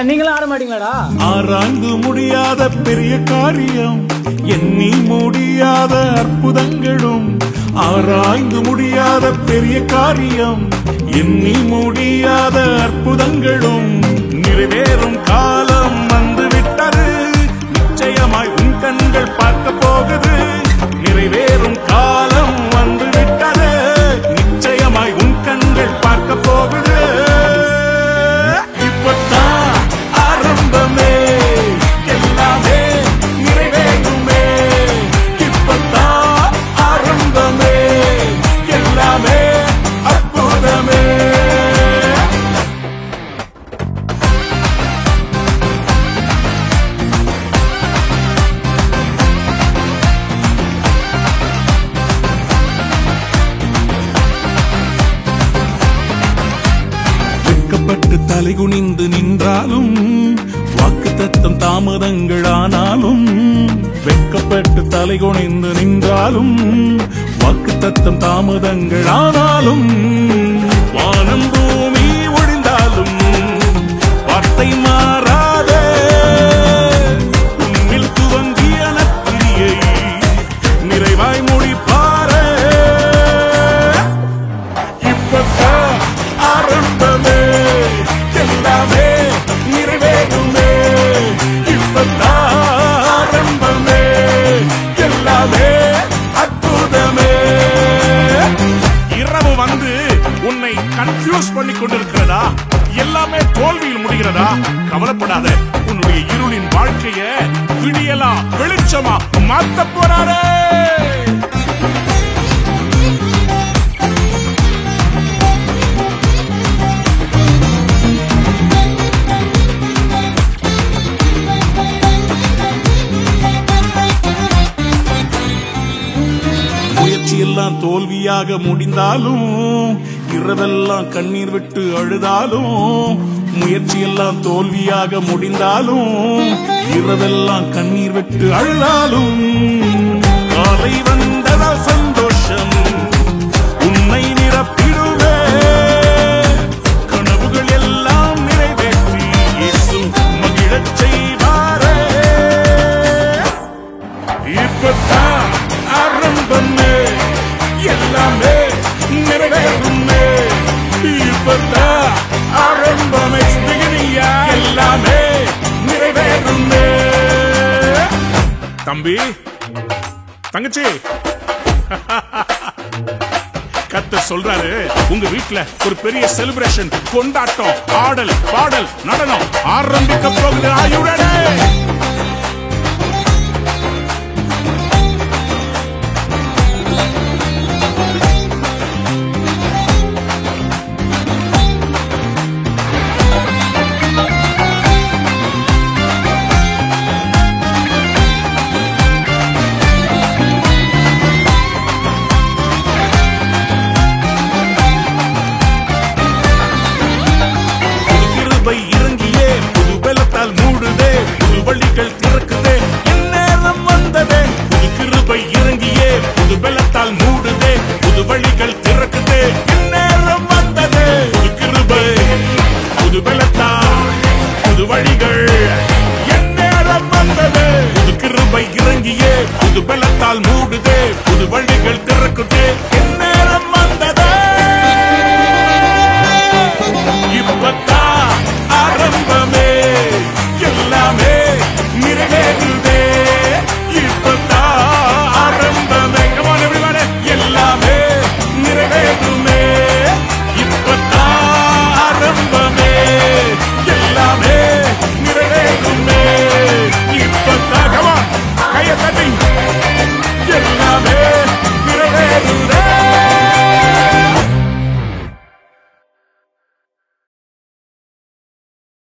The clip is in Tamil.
நீங்களும் ஆட மாட்டீங்களாடா? ஆராய்ந்து முடியாத பெரிய காரியம், எண்ணி முடியாத அற்புதங்களும். ஆராய்ந்து முடியாத பெரிய காரியம், எண்ணி முடியாத அற்புதங்களும் நிறைவேறும் காலம் வந்துவிட்டது. நிச்சயமாய் உன் கண்கள் பார்க்க போகுது. நிறைவேறும் காலம் வந்துவிட்டது. நிச்சயமாய் உன் கண்கள் பார்க்க போகுது. இப்பத்தான் ஆரம்பமே, எல்லாமே நிறைவேறுமே. இப்பத்தான் ஆரம்பமே, எல்லாமே அற்புதமே. வெட்கப்பட்டு தலைகுனிந்து நின்றாலும், வாக்குத்தத்தம் தாமதங்கள் ஆனாலும். வெட்கப்பட்டு தலைகுனிந்து நின்றாலும், வாக்குத்தத்தம் தாமதங்கள் ஆனாலும். வானம் பூமி ஒழிந்தாலும் வார்த்தை மாறாதே. உன்னில் துவங்கிய நற்கிரியை நிறைவாய் முடிப்பாரே. இப்பத்தான் ஆரம்பமே, எல்லாமே நிறைவேறுமே. இப்பத்தான் ஆரம்பமே, எல்லாமே அற்புதமே. இரவு வந்து உன்னை கன்ஃபியூஸ் பண்ணி கொண்டிருக்கிறதா? எல்லாமே தோல்வியில் முடிகிறதா? கவலைப்படாத. உன்னுடைய இருளின் வாழ்க்கைய விடியலா வெளிச்சமா மாத்த போறாரே. முயற்சியெல்லாம் தோல்வியாக முடிந்தாலும், இரவெல்லாம் கண்ணீர் விட்டு அழுதாலும். முயற்சியெல்லாம் தோல்வியாக முடிந்தாலும், இரவெல்லாம் கண்ணீர் விட்டு அழுதாலும். காலை வந்ததால் சந்தோஷம் உன்னை நிரப்பிடுவே. கனவுகள் எல்லாம் நிறைவேற்றி இயேசு மகிழச் செய்வாரே. இப்பத்தான் ஆரம்பமே, எல்லாமே நிறைவேறுமே. இப்பத்தான் ஆரம்பமே, எல்லாமே நிறைவேறுமே. தம்பி, தங்கச்சி, கர்த்தர் சொல்றாரு, உங்க வீட்டுல ஒரு பெரிய செலிப்ரேஷன், கொண்டாட்டம், ஆடல் பாடல் நடனம் ஆரம்பிக்க போகுது. ஆயுடனே இறங்கியே புது பலத்தால் மூடுதே. புது வழிகள் திறக்குதே, இந்நேரம் வந்ததே. புது கிருபை இறங்கியே புது பலத்தால் மூடுதே. புது வழிகள் திறக்குதே, இந்நேரம் வந்ததே. புது கிருபை புது பலத்தால் புது வழிகள் எந்நேரம் வந்ததே. புது கிருபை இறங்கியே புது பலத்தால் மூடுதே. புது வழிகள்